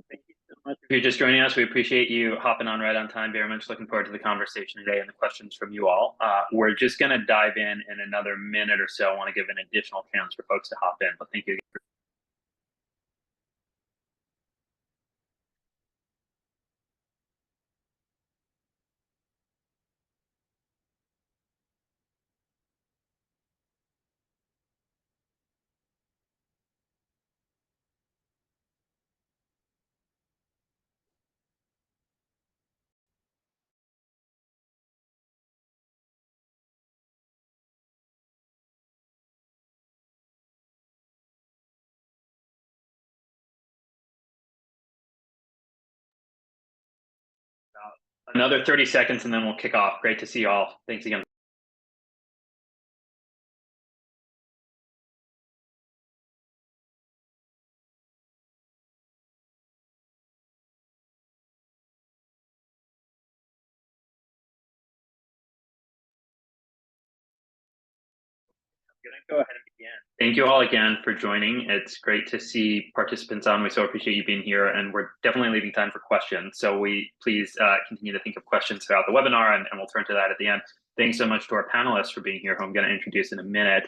Thank you so much. If you're just joining us, we appreciate you hopping on right on time. Very much looking forward to the conversation today and the questions from you all. We're just going to dive in another minute or so. I want to give an additional chance for folks to hop in, but thank you. Another 30 seconds and then we'll kick off. Great to see you all. Thanks again. Go ahead and begin. Thank you all again for joining. It's great to see participants on. We so appreciate you being here, and we're definitely leaving time for questions. So please continue to think of questions throughout the webinar, and we'll turn to that at the end. Thanks so much to our panelists for being here, who I'm going to introduce in a minute.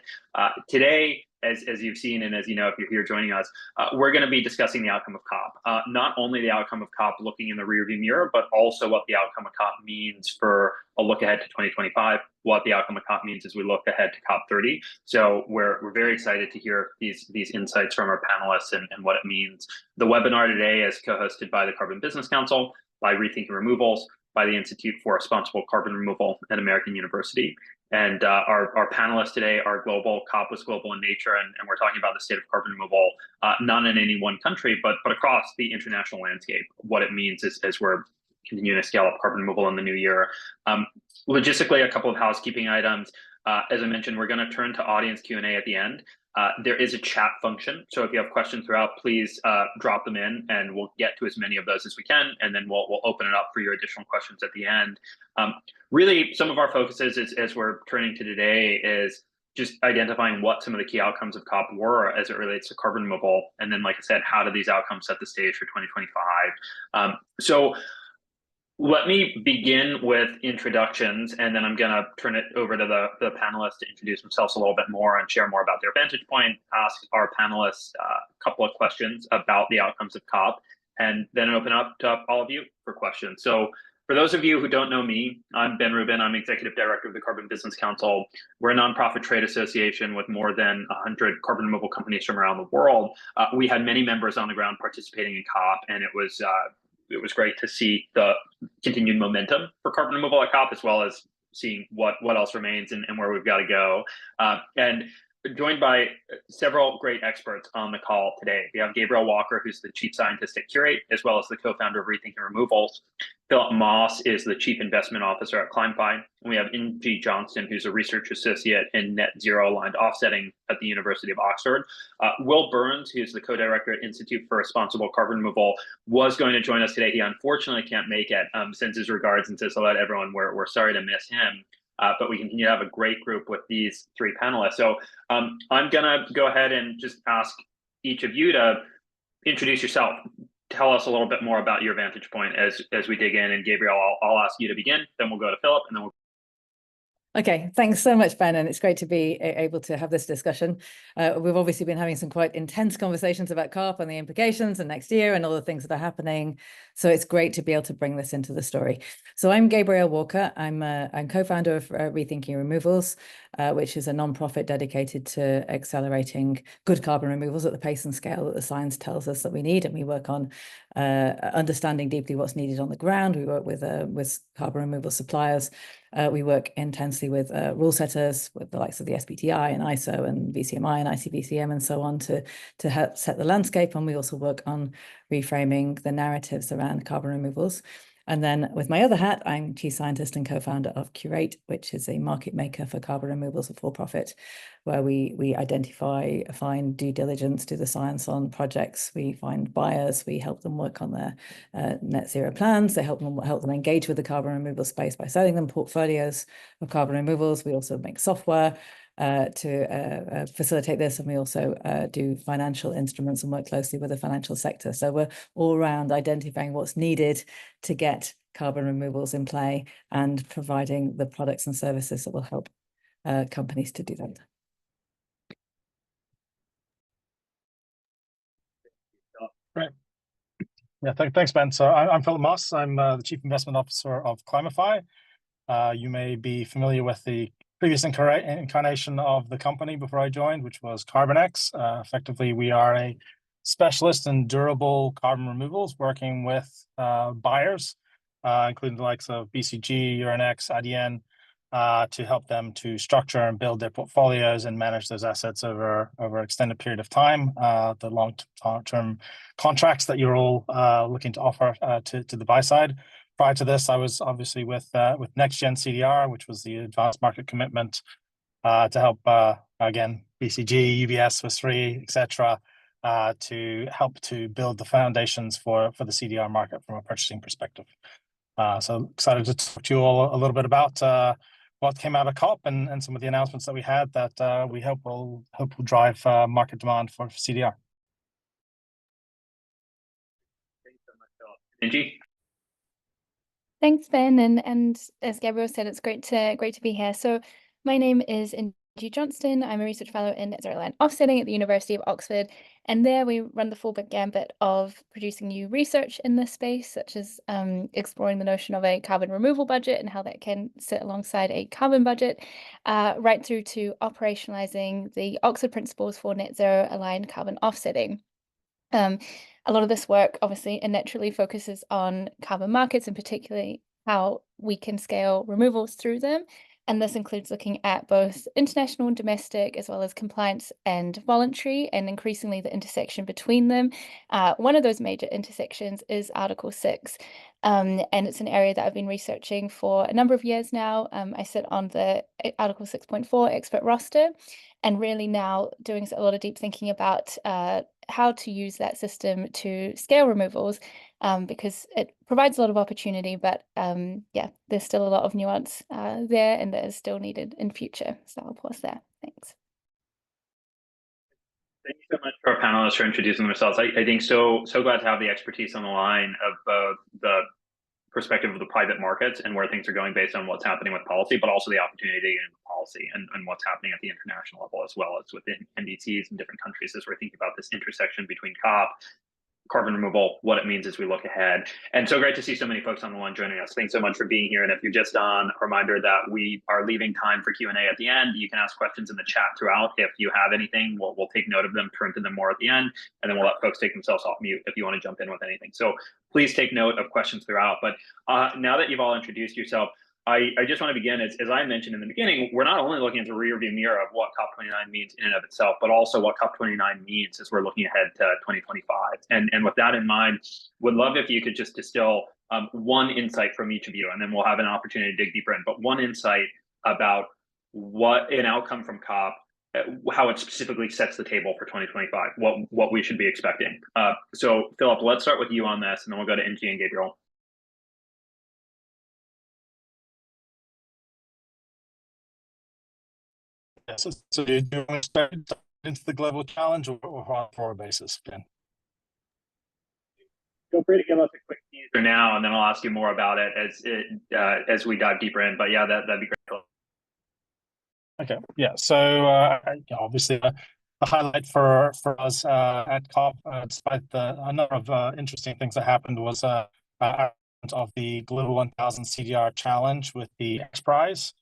Today, as you've seen, and as you know, if you're here joining us, we're going to be discussing the outcome of COP. Not only the outcome of COP looking in the rearview mirror, but also what the outcome of COP means for a look ahead to 2025, what the outcome of COP means as we look ahead to COP30. So we're very excited to hear these insights from our panelists and what it means. The webinar today is co-hosted by the Carbon Business Council, by Rethinking Removals, by the Institute for Responsible Carbon Removal at American University. And our panelists today are global. COP was global in nature, and we're talking about the state of carbon removal, not in any one country, but across the international landscape, what it means as we're continuing to scale up carbon removal in the new year. Logistically, a couple of housekeeping items. As I mentioned, we're going to turn to audience Q&A at the end. There is a chat function, so if you have questions throughout, please drop them in, and we'll get to as many of those as we can, and then we'll open it up for your additional questions at the end. Really, some of our focuses as we're turning to today is just identifying what some of the key outcomes of COP were as it relates to carbon removal, and then, like I said, how do these outcomes set the stage for 2025? So let me begin with introductions, and then I'm going to turn it over to the panelists to introduce themselves a little bit more and share more about their vantage point, ask our panelists a couple of questions about the outcomes of COP, and then open up to all of you for questions. So for those of you who don't know me, I'm Ben Rubin. I'm Executive Director of the Carbon Business Council. We're a nonprofit trade association with more than 100 carbon removal companies from around the world. We had many members on the ground participating in COP, and it was great to see the continued momentum for carbon removal at COP, as well as seeing what else remains and where we've got to go. And joined by several great experts on the call today. We have Gabrielle Walker, who's the Chief Scientist at Curate, as well as the co-founder of Rethinking Removals. Philip Moss is the Chief Investment Officer at ClimeFi. And we have Ingy Johnston, who's a research associate in net zero aligned offsetting at the University of Oxford. Will Burns, who's the co-director at Institute for Responsible Carbon Removal, was going to join us today. He unfortunately can't make it, sends his regards and says hello to everyone. We're sorry to miss him. But we continue to have a great group with these three panelists. So I'm going to go ahead and just ask each of you to introduce yourself. Tell us a little bit more about your vantage point as we dig in. And Gabrielle, I'll ask you to begin, then we'll go to Philip, and then we'll. Okay, thanks so much, Ben, and it's great to be able to have this discussion. We've obviously been having some quite intense conversations about COP and the implications and next year and all the things that are happening. So it's great to be able to bring this into the story. So I'm Gabrielle Walker. I'm co-founder of Rethinking Removals, which is a nonprofit dedicated to accelerating good carbon removals at the pace and scale that the science tells us that we need. And we work on understanding deeply what's needed on the ground. We work with carbon removal suppliers. We work intensely with rule setters, with the likes of the SBTI and ISO and VCMI and ICBCM and so on to help set the landscape. And we also work on reframing the narratives around carbon removals. And then with my other hat, I'm Chief Scientist and co-founder of Curate, which is a market maker for carbon removals for profit, where we identify, find due diligence, do the science on projects. We find buyers, we help them work on their net zero plans. They help them engage with the carbon removal space by selling them portfolios of carbon removals. We also make software to facilitate this, and we also do financial instruments and work closely with the financial sector. So we're all around identifying what's needed to get carbon removals in play and providing the products and services that will help companies to do that. Great. Yeah, thanks, Ben. So I'm Philip Moss. I'm the Chief Investment Officer of ClimeFi. You may be familiar with the previous incarnation of the company before I joined, which was CarbonX. Effectively, we are a specialist in durable carbon removals, working with buyers, including the likes of BCG, Euronext, ADN, to help them to structure and build their portfolios and manage those assets over an extended period of time. The long-term contracts that you're all looking to offer to the buy side. Prior to this, I was obviously with NextGen CDR, which was the advanced market commitment to help again BCG, UBS, Swiss Re, etc., to help to build the foundations for the CDR market from a purchasing perspective. So excited to talk to you all a little bit about what came out of COP and some of the announcements that we had that we hope will drive market demand for CDR. Thanks so much, Phil. Angie? Thanks, Ben, and as Gabrielle said, it's great to be here. So my name is Angie Johnston. I'm a research fellow in net zero line offsetting at the University of Oxford, and there we run the full gambit of producing new research in this space, such as exploring the notion of a carbon removal budget and how that can sit alongside a carbon budget, right through to operationalizing the Oxford principles for net zero aligned carbon offsetting. A lot of this work obviously and naturally focuses on carbon markets, and particularly how we can scale removals through them. And this includes looking at both international and domestic, as well as compliance and voluntary, and increasingly the intersection between them. One of those major intersections is Article 6. And it's an area that I've been researching for a number of years now. I sit on the Article 6.4 expert roster, and really now doing a lot of deep thinking about how to use that system to scale removals, because it provides a lot of opportunity, but yeah, there's still a lot of nuance there, and that is still needed in future. So I'll pause there. Thanks. Thank you so much to our panelists for introducing themselves. I think so glad to have the expertise on the line of both the perspective of the private markets and where things are going based on what's happening with policy, but also the opportunity in policy and what's happening at the international level, as well as within NDCs in different countries, as we're thinking about this intersection between COP, carbon removal, what it means as we look ahead. And so great to see so many folks on the line joining us. Thanks so much for being here. And if you're just on, a reminder that we are leaving time for Q&A at the end. You can ask questions in the chat throughout. If you have anything, we'll take note of them, turn to them more at the end, and then we'll let folks take themselves off mute if you want to jump in with anything. So please take note of questions throughout. But now that you've all introduced yourself, I just want to begin, as I mentioned in the beginning, we're not only looking at the rearview mirror of what COP29 means in and of itself, but also what COP29 means as we're looking ahead to 2025. And with that in mind, would love if you could just distill one insight from each of you, and then we'll have an opportunity to dig deeper in. But one insight about what an outcome from COP, how it specifically sets the table for 2025, what we should be expecting. So Philip, let's start with you on this, and then we'll go to Angie and Gabrielle. So do you want to start into the global challenge or on a forward basis, Ben? Feel free to give us a quick teaser now, and then I'll ask you more about it as we dive deeper in. But yeah, that'd be great. Okay, yeah. So obviously, the highlight for us at COP, despite a number of interesting things that happened, was of the Global 1000 CDR Challenge with the X Prize.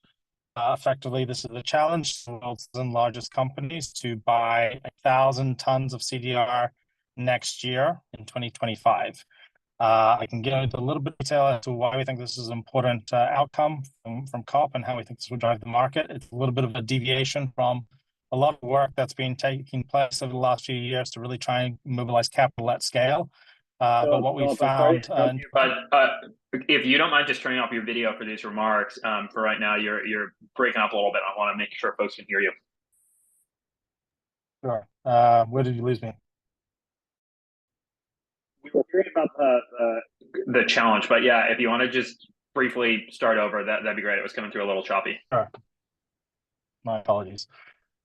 Effectively, this is a challenge to the world's largest companies to buy 1,000 tons of CDR next year in 2025. I can get into a little bit of detail as to why we think this is an important outcome from COP and how we think this will drive the market. It's a little bit of a deviation from a lot of work that's been taking place over the last few years to really try and mobilize capital at scale. But what we found, if you don't mind just turning off your video for these remarks, for right now, you're breaking up a little bit. I want to make sure folks can hear you. Sure. Where did you lose me? We were hearing about the challenge, but yeah, if you want to just briefly start over, that'd be great. It was coming through a little choppy. Sure. My apologies.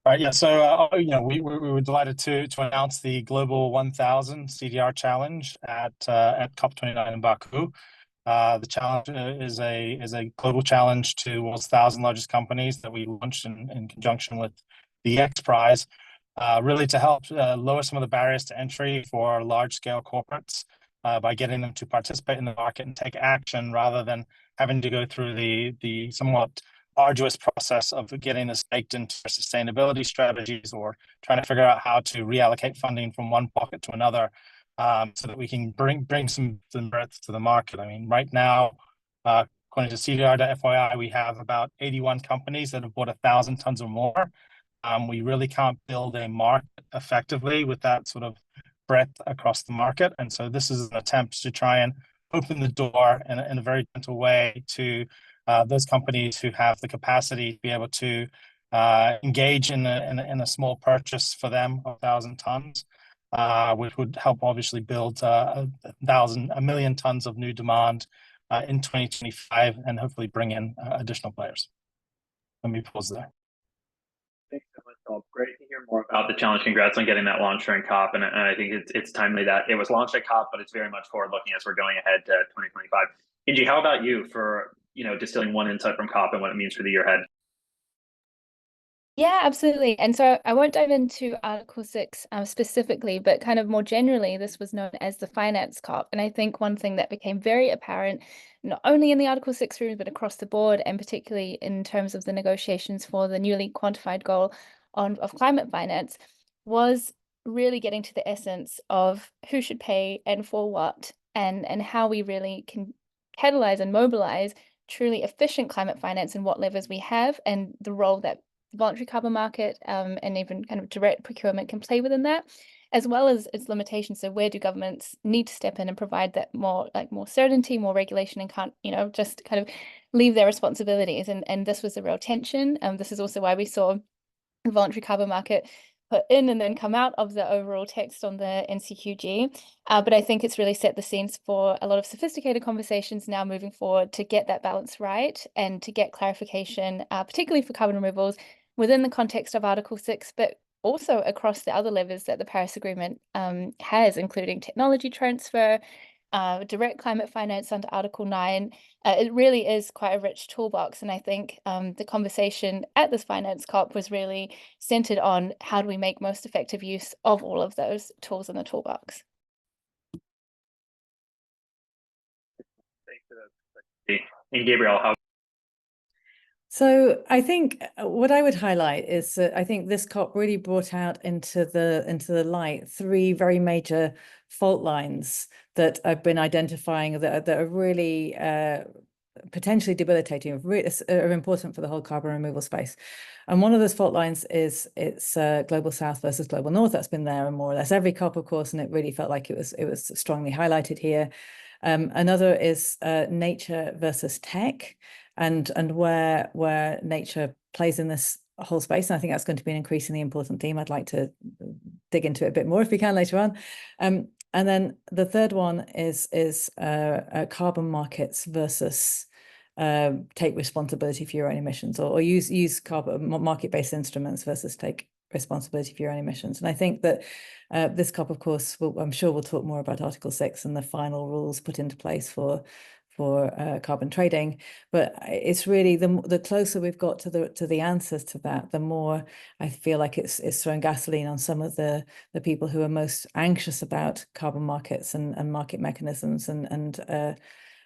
All right, yeah, so we were delighted to announce the Global 1000 CDR Challenge at COP29 in Baku. The challenge is a global challenge to the world's 1,000 largest companies that we launched in conjunction with the X Prize, really to help lower some of the barriers to entry for large-scale corporates by getting them to participate in the market and take action rather than having to go through the somewhat arduous process of getting this baked into sustainability strategies or trying to figure out how to reallocate funding from one pocket to another, so that we can bring some breadth to the market. I mean, right now, according to CDR.FYI, we have about 81 companies that have bought 1,000 tons or more. We really can't build a market effectively with that sort of breadth across the market. And so this is an attempt to try and open the door in a very gentle way to those companies who have the capacity to be able to engage in a small purchase for them of 1,000 tons, which would help obviously build 1,000,000 tons of new demand in 2025 and hopefully bring in additional players. Let me pause there. Thanks so much, Paul. Great to hear more about the challenge. Congrats on getting that launched during COP, and I think it's timely that it was launched at COP, but it's very much forward-looking as we're going ahead to 2025. Inji, how about you for distilling one insight from COP and what it means for the year ahead? Yeah, absolutely. And so I won't dive into Article 6 specifically, but kind of more generally, this was known as the Finance COP. And I think one thing that became very apparent, not only in the Article 6 room, but across the board, and particularly in terms of the negotiations for the newly quantified goal of climate finance, was really getting to the essence of who should pay and for what, and how we really can catalyze and mobilize truly efficient climate finance and what levers we have, and the role that voluntary carbon market and even kind of direct procurement can play within that, as well as its limitations. So where do governments need to step in and provide that more certainty, more regulation, and can't just kind of leave their responsibilities? And this was a real tension. This is also why we saw the voluntary carbon market put in and then come out of the overall text on the NCQG. But I think it's really set the scenes for a lot of sophisticated conversations now moving forward to get that balance right and to get clarification, particularly for carbon removals within the context of Article 6, but also across the other levers that the Paris Agreement has, including technology transfer, direct climate finance under Article 9. It really is quite a rich toolbox. And I think the conversation at this Finance COP was really centered on how do we make most effective use of all of those tools in the toolbox. Thanks for that. And Gabrielle, how? So I think what I would highlight is that I think this COP really brought out into the light three very major fault lines that I've been identifying that are really potentially debilitating, are important for the whole carbon removal space. And one of those fault lines is it's global south versus global north. That's been there in more or less every COP, of course, and it really felt like it was strongly highlighted here. Another is nature versus tech, and where nature plays in this whole space. And I think that's going to be an increasingly important theme. I'd like to dig into it a bit more if we can later on. And then the third one is carbon markets versus take responsibility for your own emissions, or use carbon market-based instruments versus take responsibility for your own emissions. And I think that this COP, of course, I'm sure we'll talk more about Article 6 and the final rules put into place for carbon trading, but it's really the closer we've got to the answers to that, the more I feel like it's throwing gasoline on some of the people who are most anxious about carbon markets and market mechanisms. And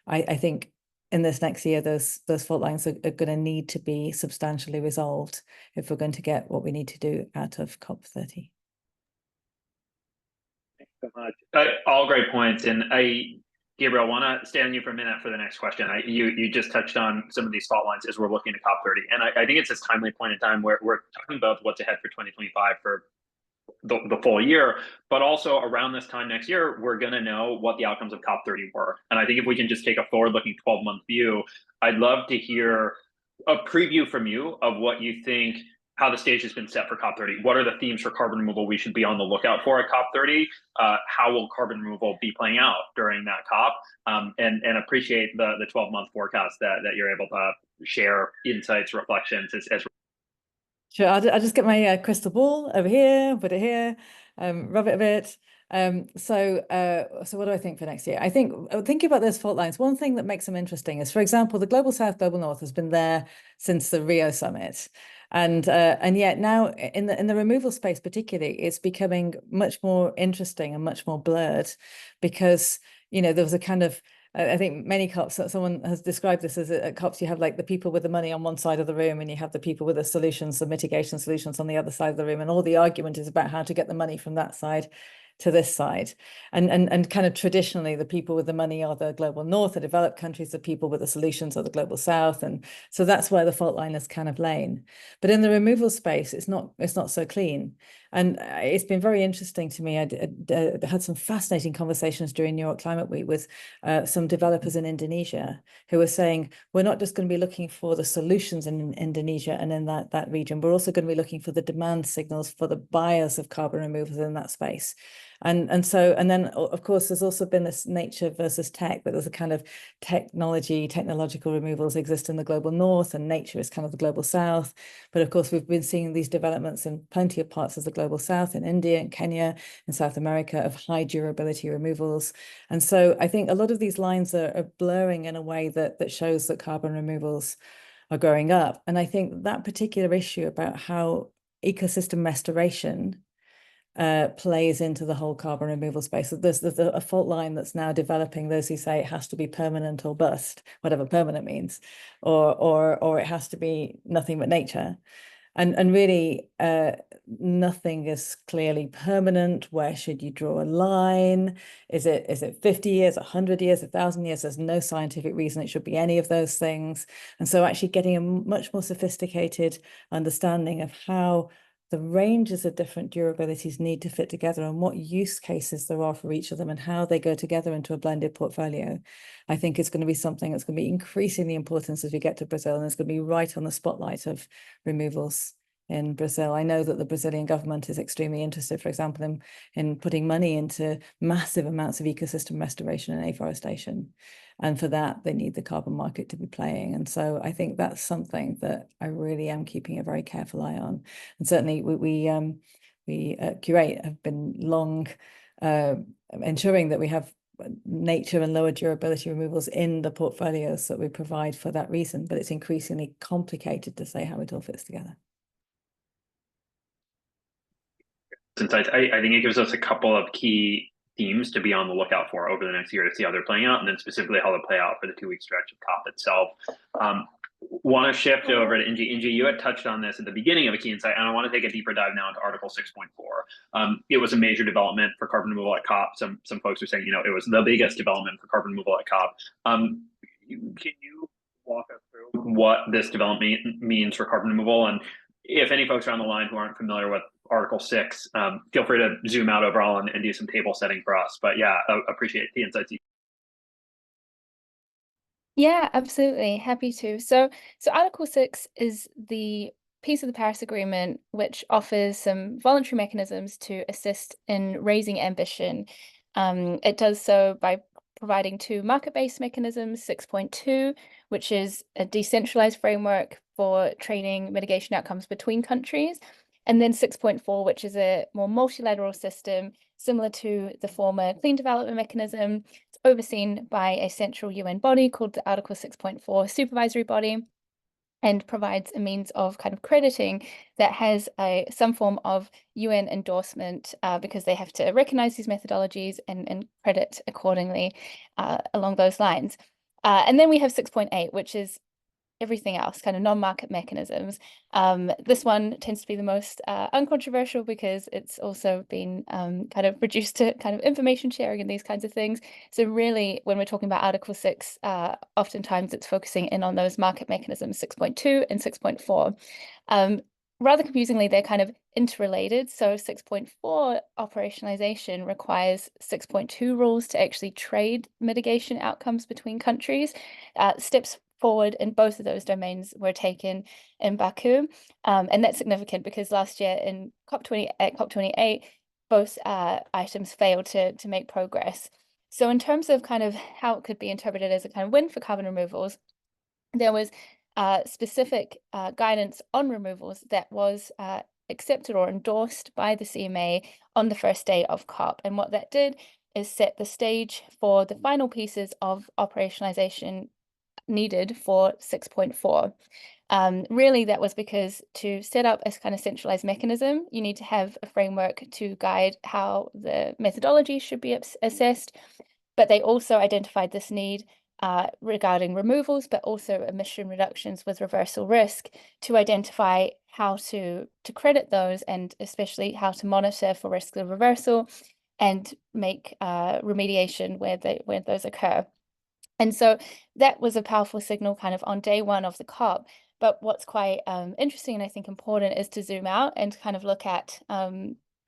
I think in this next year, those fault lines are going to need to be substantially resolved if we're going to get what we need to do out of COP30. Thanks so much. All great points. And Gabrielle, I want to stay on you for a minute for the next question. You just touched on some of these fault lines as we're looking to COP30. And I think it's this timely point in time where we're talking about what's ahead for 2025 for the full year, but also around this time next year, we're going to know what the outcomes of COP30 were. And I think if we can just take a forward-looking 12-month view, I'd love to hear a preview from you of what you think, how the stage has been set for COP30. What are the themes for carbon removal we should be on the lookout for at COP30? How will carbon removal be playing out during that COP? And appreciate the 12-month forecast that you're able to share insights, reflections as Sure, I'll just get my crystal ball over here, put it here, rub it a bit. So what do I think for next year? I think thinking about those fault lines, one thing that makes them interesting is, for example, the Global South, Global North has been there since the Rio summit. And yet now in the removal space particularly, it's becoming much more interesting and much more blurred because, there was a kind of, I think many COPs, someone has described this as at COPs, you have like the people with the money on one side of the room and you have the people with the solutions, the mitigation solutions on the other side of the room. And all the argument is about how to get the money from that side to this side. And kind of traditionally, the people with the money are the global north, the developed countries, the people with the solutions are the global south. And so that's where the fault line is kind of lain. But in the removal space, it's not so clean. And it's been very interesting to me. I had some fascinating conversations during New York Climate Week with some developers in Indonesia who were saying, we're not just going to be looking for the solutions in Indonesia and in that region, we're also going to be looking for the demand signals for the buyers of carbon removals in that space. And then of course there's also been this nature versus tech, that there's a kind of technological removals exist in the global north and nature is kind of the global south. But of course we've been seeing these developments in plenty of parts of the global south, in India and Kenya and South America, of high durability removals. And so I think a lot of these lines are blurring in a way that shows that carbon removals are growing up. And I think that particular issue about how ecosystem restoration plays into the whole carbon removal space. So there's a fault line that's now developing, those who say it has to be permanent or bust, whatever permanent means, or it has to be nothing but nature. And really, nothing is clearly permanent. Where should you draw a line? Is it 50 years, 100 years, 1,000 years? There's no scientific reason it should be any of those things. And so actually getting a much more sophisticated understanding of how the ranges of different durabilities need to fit together and what use cases there are for each of them and how they go together into a blended portfolio, I think is going to be something that's going to be increasingly important as we get to Brazil, and it's going to be right on the spotlight of removals in Brazil. I know that the Brazilian government is extremely interested, for example, in putting money into massive amounts of ecosystem restoration and afforestation. And for that, they need the carbon market to be playing. And so I think that's something that I really am keeping a very careful eye on. And certainly we at Curate have been long ensuring that we have nature and lower durability removals in the portfolios that we provide for that reason. But it's increasingly complicated to say how it all fits together. Since I think it gives us a couple of key themes to be on the lookout for over the next year to see how they're playing out, and then specifically how they play out for the 2-week stretch of COP itself. Want to shift over to Inji. Inji, you had touched on this at the beginning of a key insight, and I want to take a deeper dive now into Article 6.4. It was a major development for carbon removal at COP. Some folks are saying, it was the biggest development for carbon removal at COP. Can you walk us through what this development means for carbon removal? And if any folks are on the line who aren't familiar with Article 6, feel free to zoom out overall and do some table setting for us. But yeah, I appreciate the insights. Yeah, absolutely. Happy to. So Article 6 is the piece of the Paris Agreement which offers some voluntary mechanisms to assist in raising ambition. It does so by providing 2 market-based mechanisms, 6.2, which is a decentralized framework for trading mitigation outcomes between countries, and then 6.4, which is a more multilateral system similar to the former Clean Development Mechanism. It's overseen by a central UN body called the Article 6.4 Supervisory Body, and provides a means of kind of crediting that has some form of UN endorsement because they have to recognize these methodologies and credit accordingly along those lines. And then we have 6.8, which is everything else, kind of non-market mechanisms. This one tends to be the most uncontroversial because it's also been kind of reduced to kind of information sharing and these kinds of things. So really, when we're talking about Article 6, oftentimes it's focusing in on those market mechanisms, 6.2 and 6.4. Rather confusingly, they're kind of interrelated. So 6.4 operationalization requires 6.2 rules to actually trade mitigation outcomes between countries. Steps forward in both of those domains were taken in Baku, and that's significant because last year in COP28, both items failed to make progress. So in terms of kind of how it could be interpreted as a kind of win for carbon removals, there was specific guidance on removals that was accepted or endorsed by the CMA on the first day of COP. And what that did is set the stage for the final pieces of operationalization needed for 6.4. Really, that was because to set up a kind of centralized mechanism, you need to have a framework to guide how the methodology should be assessed. But they also identified this need regarding removals, but also emission reductions with reversal risk, to identify how to credit those, and especially how to monitor for risk of reversal and make remediation where those occur. And so that was a powerful signal kind of on day one of the COP. But what's quite interesting and I think important is to zoom out and kind of look at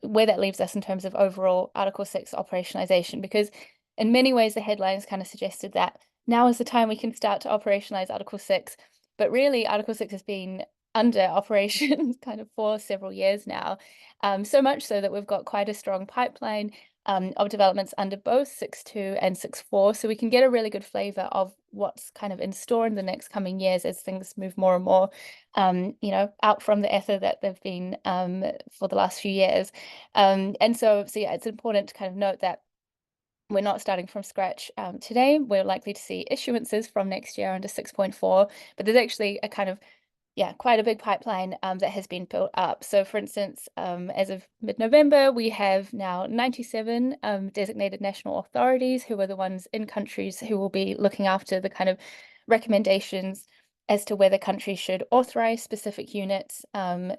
where that leaves us in terms of overall Article 6 operationalization, because in many ways the headlines kind of suggested that now is the time we can start to operationalize Article 6. But really, Article 6 has been under operation kind of for several years now, so much so that we've got quite a strong pipeline of developments under both 6.2 and 6.4, so we can get a really good flavor of what's kind of in store in the next coming years as things move more and more, out from the ether that they've been for the last few years. And so yeah, it's important to kind of note that we're not starting from scratch today. We're likely to see issuances from next year under 6.4, but there's actually a kind of quite a big pipeline that has been built up. So for instance, as of mid-November, we have now 97 designated national authorities who are the ones in countries who will be looking after the kind of recommendations as to whether countries should authorize specific units, and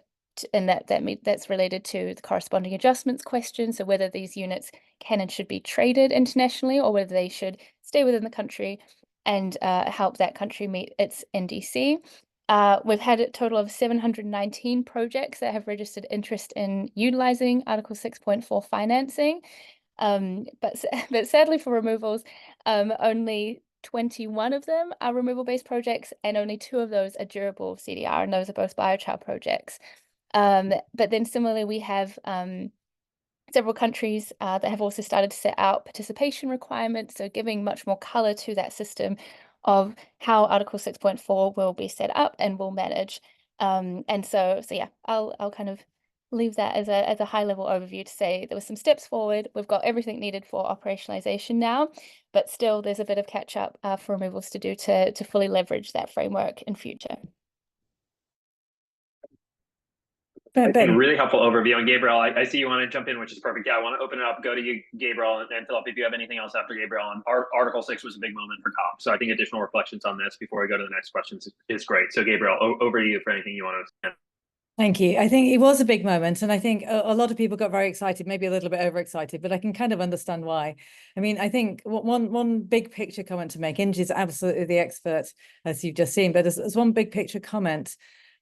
that's related to the corresponding adjustments question. So whether these units can and should be traded internationally, or whether they should stay within the country and help that country meet its NDC. We've had a total of 719 projects that have registered interest in utilizing Article 6.4 financing. But sadly for removals, only 21 of them are removal-based projects, and only 2 of those are durable CDR, and those are both biochar projects. But then similarly, we have several countries that have also started to set out participation requirements, so giving much more color to that system of how Article 6.4 will be set up and will manage. And so yeah, I'll kind of leave that as a high level overview to say there were some steps forward. We've got everything needed for operationalization now, but still there's a bit of catch up for removals to do to fully leverage that framework in future. And really helpful overview. And Gabrielle, I see you want to jump in, which is perfect. Yeah, I want to open it up, go to you, Gabrielle, and Philip, if you have anything else after Gabrielle. And Article 6 was a big moment for COP. So I think additional reflections on this before we go to the next questions is great. So Gabrielle, over to you for anything you want to say. Thank you. I think it was a big moment, and I think a lot of people got very excited, maybe a little bit overexcited, but I can kind of understand why. I mean, I think one big picture comment to make, Inge's absolutely the expert, as you've just seen, but as one big picture comment,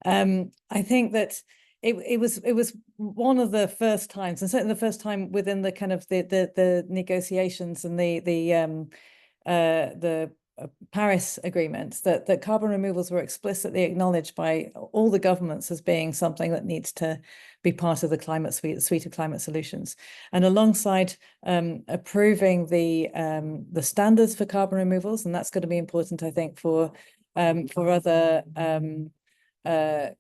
I think that it was one of the first times, and certainly the first time within the kind of the negotiations and the Paris agreements that carbon removals were explicitly acknowledged by all the governments as being something that needs to be part of the climate suite of climate solutions. And alongside approving the standards for carbon removals, and that's going to be important, I think, for other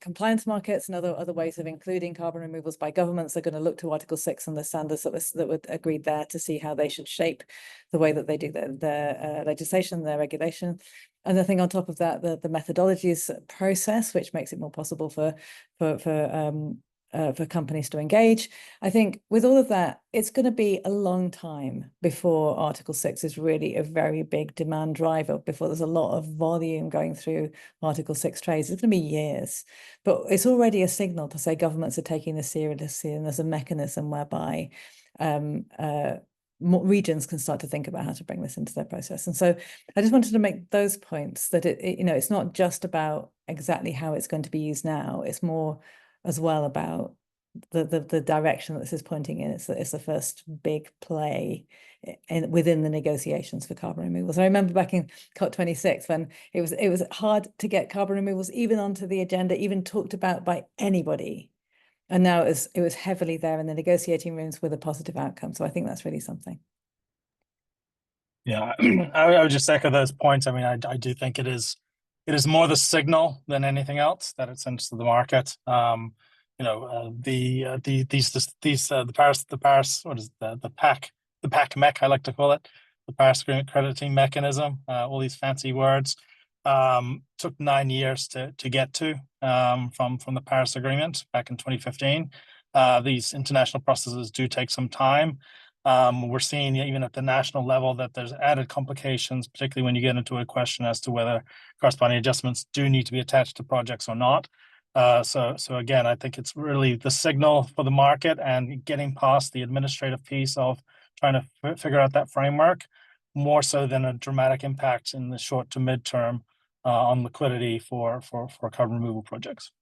compliance markets and other ways of including carbon removals by governments. Are going to look to Article 6 and the standards that were agreed there to see how they should shape the way that they do their legislation, their regulation. And I think on top of that, the methodologies process, which makes it more possible for companies to engage. I think with all of that, it's going to be a long time before Article 6 is really a very big demand driver, before there's a lot of volume going through Article 6 trades. It's going to be years, but it's already a signal to say governments are taking this seriously, and there's a mechanism whereby regions can start to think about how to bring this into their process. And so I just wanted to make those points, that it's not just about exactly how it's going to be used now. It's more as well about the direction that this is pointing in. It's the first big play within the negotiations for carbon removals. I remember back in COP26 when it was hard to get carbon removals even onto the agenda, even talked about by anybody. And now it was heavily there in the negotiating rooms with a positive outcome. So I think that's really something. Yeah, I would just echo those points. I mean, I do think it is it is more the signal than anything else that it sends to the market. The Paris, what is the PAC mech, I like to call it, the Paris Agreement crediting mechanism, all these fancy words, took 9 years to get to from the Paris Agreement back in 2015. These international processes do take some time. We're seeing even at the national level that there's added complications, particularly when you get into a question as to whether corresponding adjustments do need to be attached to projects or not. So again, I think it's really the signal for the market and getting past the administrative piece of trying to figure out that framework, more so than a dramatic impact in the short to mid-term on liquidity for carbon removal projects.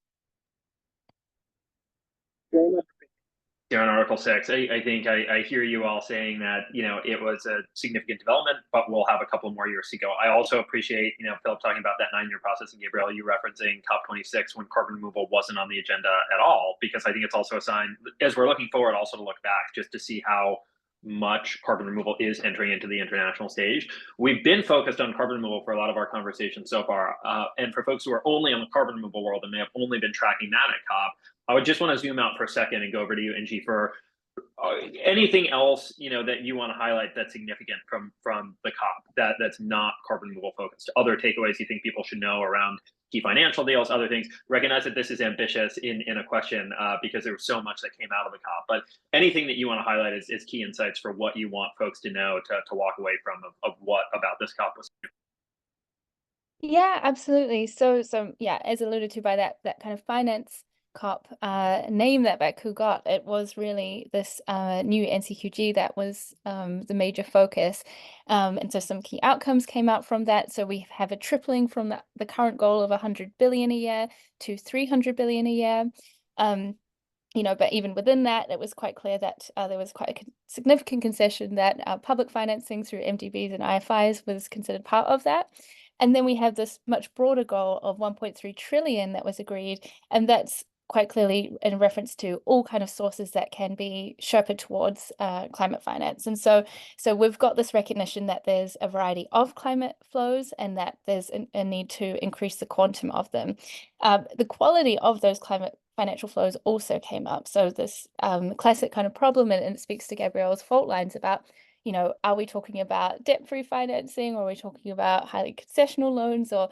Here on Article 6, I think I hear you all saying that, it was a significant development, but we'll have a couple more years to go. I also appreciate, Philip talking about that 9-year process, and Gabrielle, you referencing COP26 when carbon removal wasn't on the agenda at all, because I think it's also a sign, as we're looking forward, also to look back just to see how much carbon removal is entering into the international stage. We've been focused on carbon removal for a lot of our conversation so far. And for folks who are only on the carbon removal world and may have only been tracking that at COP, I would just want to zoom out for a second and go over to you, Angie, for anything else that you want to highlight that's significant from the COP that's not carbon removal focused. Other takeaways you think people should know around key financial deals, other things. Recognize that this is ambitious in a question because there was so much that came out of the COP. But anything that you want to highlight is key insights for what you want folks to know to walk away from of what about this COP was. Yeah, absolutely. So yeah, as alluded to by that kind of finance COP name that Baku got, it was really this new NCQG that was the major focus. And so some key outcomes came out from that. So we have a tripling from the current goal of 100 billion a year to 300 billion a year. But even within that, it was quite clear that there was quite a significant concession that public financing through MDBs and IFIs was considered part of that. And then we have this much broader goal of 1.3 trillion that was agreed, and that's quite clearly in reference to all kind of sources that can be shepherded towards climate finance. And so we've got this recognition that there's a variety of climate flows and that there's a need to increase the quantum of them. The quality of those climate financial flows also came up. So this classic kind of problem, and it speaks to Gabrielle's fault lines about, are we talking about debt-free financing, or are we talking about highly concessional loans, or,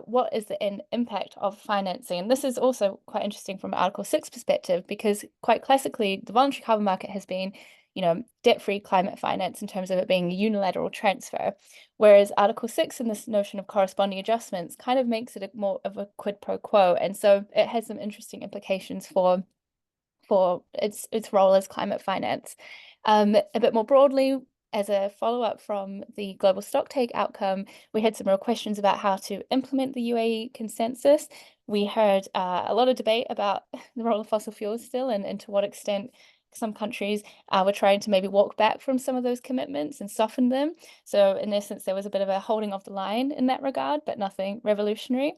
what is the end impact of financing? And this is also quite interesting from an Article 6 perspective, because quite classically, the voluntary carbon market has been, debt-free climate finance in terms of it being a unilateral transfer, whereas Article 6 and this notion of corresponding adjustments kind of makes it more of a quid pro quo. And so it has some interesting implications for its role as climate finance. A bit more broadly, as a follow-up from the global stocktake outcome, we had some real questions about how to implement the UAE consensus. We heard a lot of debate about the role of fossil fuels still, and to what extent some countries were trying to maybe walk back from some of those commitments and soften them. So in essence, there was a bit of a holding of the line in that regard, but nothing revolutionary.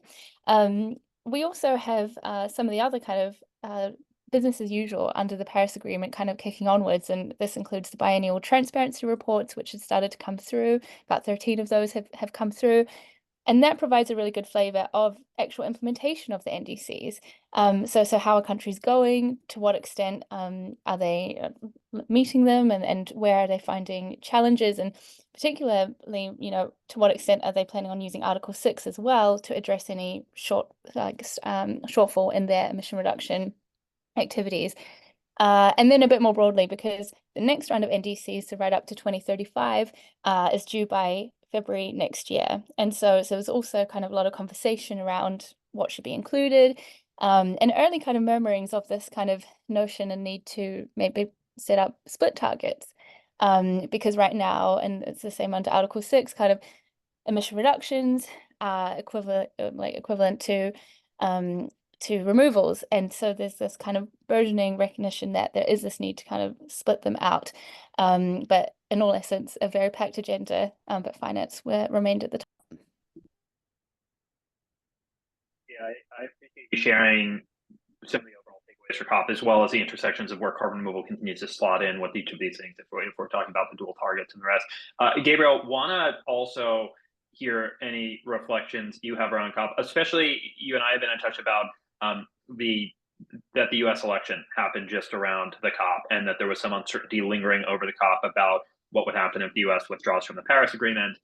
We also have some of the other kind of business as usual under the Paris Agreement kind of kicking onwards, and this includes the biennial transparency reports, which have started to come through. About 13 of those have come through, and that provides a really good flavor of actual implementation of the NDCs. So how are countries going? To what extent are they meeting them, and where are they finding challenges? And particularly, to what extent are they planning on using Article 6 as well to address any shortfall in their emission reduction activities? And then a bit more broadly, because the next round of NDCs, so right up to 2035, is due by February next year. And so there's also kind of a lot of conversation around what should be included, and early kind of murmurings of this kind of notion and need to maybe set up split targets, because right now, and it's the same under Article 6, kind of emission reductions are equivalent to removals. And so there's this kind of burgeoning recognition that there is this need to kind of split them out. But in all essence, a very packed agenda, but finance remained at the top. Yeah, I appreciate you sharing some of the overall takeaways for COP, as well as the intersections of where carbon removal continues to slot in with each of these things, if we're talking about the dual targets and the rest. Gabrielle, want to also hear any reflections you have around COP, especially you and I have been in touch about that the US election happened just around the COP, and that there was some uncertainty lingering over the COP about what would happen if the US withdraws from the Paris Agreement,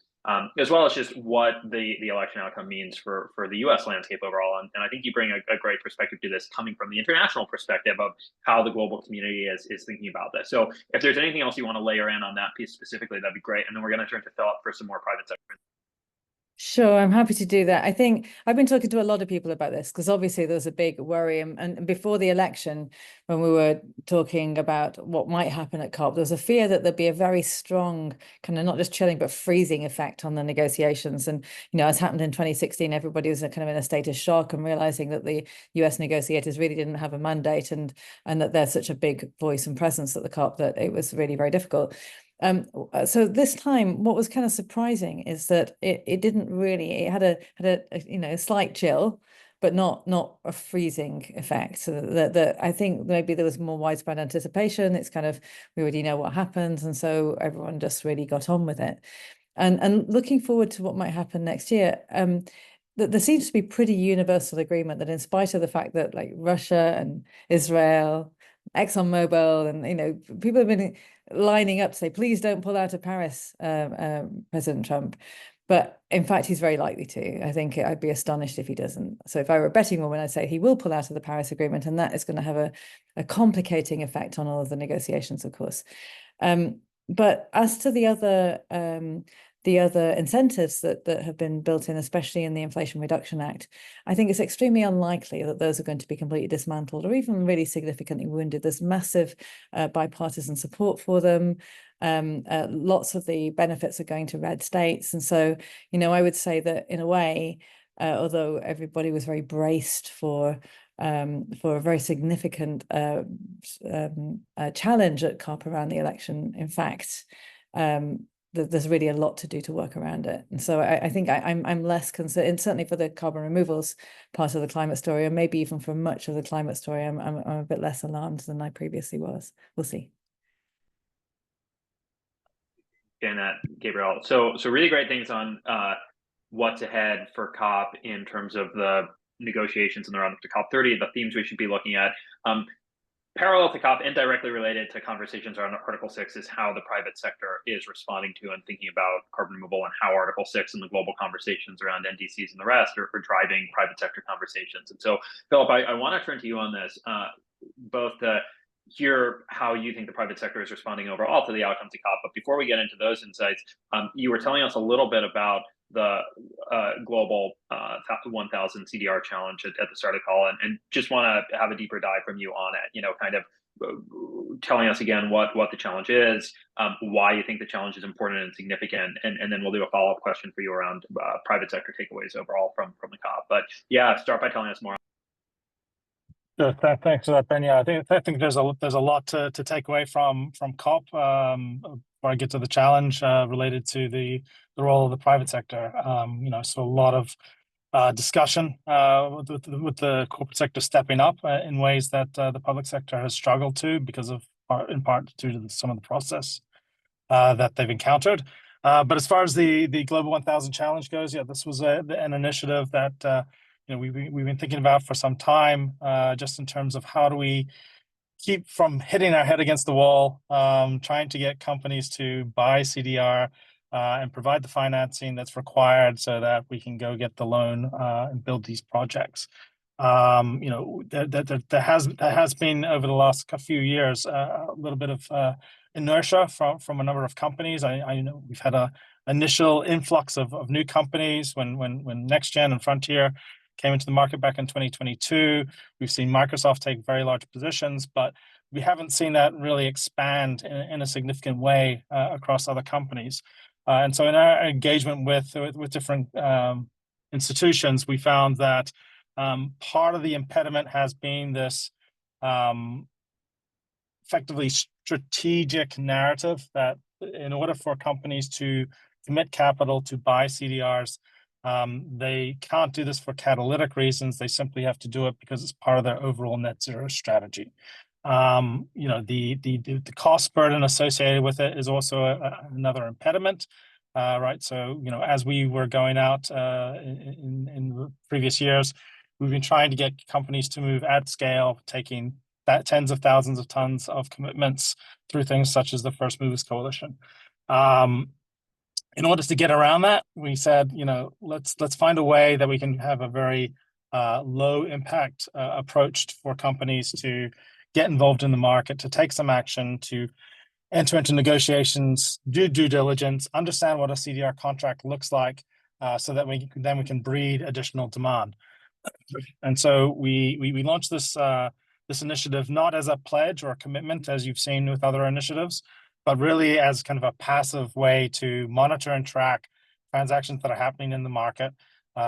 as well as just what the election outcome means for the US landscape overall. And I think you bring a great perspective to this, coming from the international perspective of how the global community is thinking about this. So if there's anything else you want to layer in on that piece specifically, that'd be great. And then we're going to turn to Philip for some more private sector. Sure, I'm happy to do that. I think I've been talking to a lot of people about this because obviously there was a big worry. And before the election, when we were talking about what might happen at COP, there was a fear that there'd be a very strong kind of not just chilling, but freezing effect on the negotiations. And, as happened in 2016, everybody was kind of in a state of shock and realizing that the US negotiators really didn't have a mandate and that they're such a big voice and presence at the COP that it was really very difficult. So this time, what was kind of surprising is that it didn't really, it had a slight chill, but not a freezing effect. So that I think maybe there was more widespread anticipation. It's kind of, we already know what happens. And so everyone just really got on with it. And looking forward to what might happen next year, there seems to be pretty universal agreement that in spite of the fact that like Russia and Israel, ExxonMobil, and people have been lining up to say, please don't pull out of Paris, President Trump. But in fact, he's very likely to. I think I'd be astonished if he doesn't. So if I were a betting woman, I'd say he will pull out of the Paris Agreement, and that is going to have a complicating effect on all of the negotiations, of course. But as to the other incentives that have been built in, especially in the Inflation Reduction Act, I think it's extremely unlikely that those are going to be completely dismantled or even really significantly wounded. There's massive bipartisan support for them. Lots of the benefits are going to red states. And so, I would say that in a way, although everybody was very braced for a very significant challenge at COP around the election, in fact, there's really a lot to do to work around it. And so I think I'm less concerned, and certainly for the carbon removals part of the climate story, and maybe even for much of the climate story, I'm a bit less alarmed than I previously was. We'll see. And Gabrielle. So really great things on what's ahead for COP in terms of the negotiations in the run up to COP30, the themes we should be looking at. Parallel to COP and directly related to conversations around Article 6 is how the private sector is responding to and thinking about carbon removal, and how Article 6 and the global conversations around NDCs and the rest are driving private sector conversations. And so, Philip, I want to turn to you on this, both to hear how you think the private sector is responding overall to the outcomes of COP. But before we get into those insights, you were telling us a little bit about the global 1000 CDR challenge at the start of the call, and just want to have a deeper dive from you on it, kind of telling us again what the challenge is, why you think the challenge is important and significant, and then we'll do a follow-up question for you around private sector takeaways overall from the COP. But yeah, start by telling us more. Sure. Thanks for that, Ben. Yeah, I think there's a lot to take away from COP. Before I get to the challenge related to the role of the private sector, so a lot of discussion with the corporate sector stepping up in ways that the public sector has struggled to in part due to some of the process that they've encountered. But as far as the Global 1000 Challenge goes, yeah, this was an initiative that we've been thinking about for some time, just in terms of how do we keep from hitting our head against the wall, trying to get companies to buy CDR and provide the financing that's required so that we can go get the loan and build these projects. There has been over the last few years a little bit of inertia from a number of companies. I know we've had an initial influx of new companies when NextGen and Frontier came into the market back in 2022. We've seen Microsoft take very large positions, but we haven't seen that really expand in a significant way across other companies. And so in our engagement with different institutions, we found that part of the impediment has been this effectively strategic narrative that in order for companies to commit capital to buy CDRs, they can't do this for catalytic reasons. They simply have to do it because it's part of their overall net zero strategy. The cost burden associated with it is also another impediment. right? So, as we were going out in the previous years, we've been trying to get companies to move at scale, taking that tens of thousands of tons of commitments through things such as the First Movers Coalition. In order to get around that, we said, let's find a way that we can have a very low impact approach for companies to get involved in the market, to take some action, to enter into negotiations, do due diligence, understand what a CDR contract looks like, so that we can breed additional demand. And so we launched this initiative not as a pledge or a commitment, as you've seen with other initiatives, but really as kind of a passive way to monitor and track transactions that are happening in the market.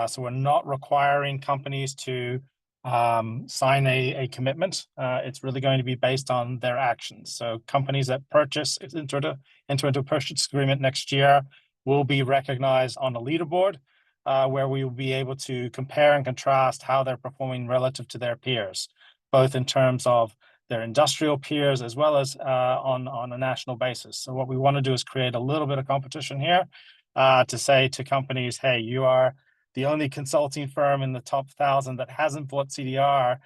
So we're not requiring companies to sign a commitment. It's really going to be based on their actions. So companies that enter into a purchase agreement next year will be recognized on a leaderboard, where we will be able to compare and contrast how they're performing relative to their peers, both in terms of their industrial peers as well as on a national basis. So what we want to do is create a little bit of competition here, to say to companies, hey, you are the only consulting firm in the top 1,000 that hasn't bought CDR.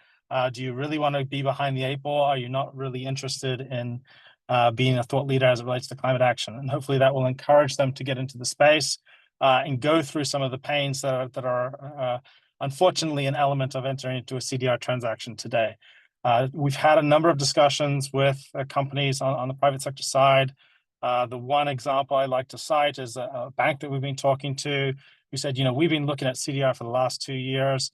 Do you really want to be behind the 8 ball? Are you not really interested in being a thought leader as it relates to climate action? And hopefully that will encourage them to get into the space and go through some of the pains that are unfortunately an element of entering into a CDR transaction today. We've had a number of discussions with companies on the private sector side. The one example I like to cite is a bank that we've been talking to, who said, we've been looking at CDR for the last 2 years.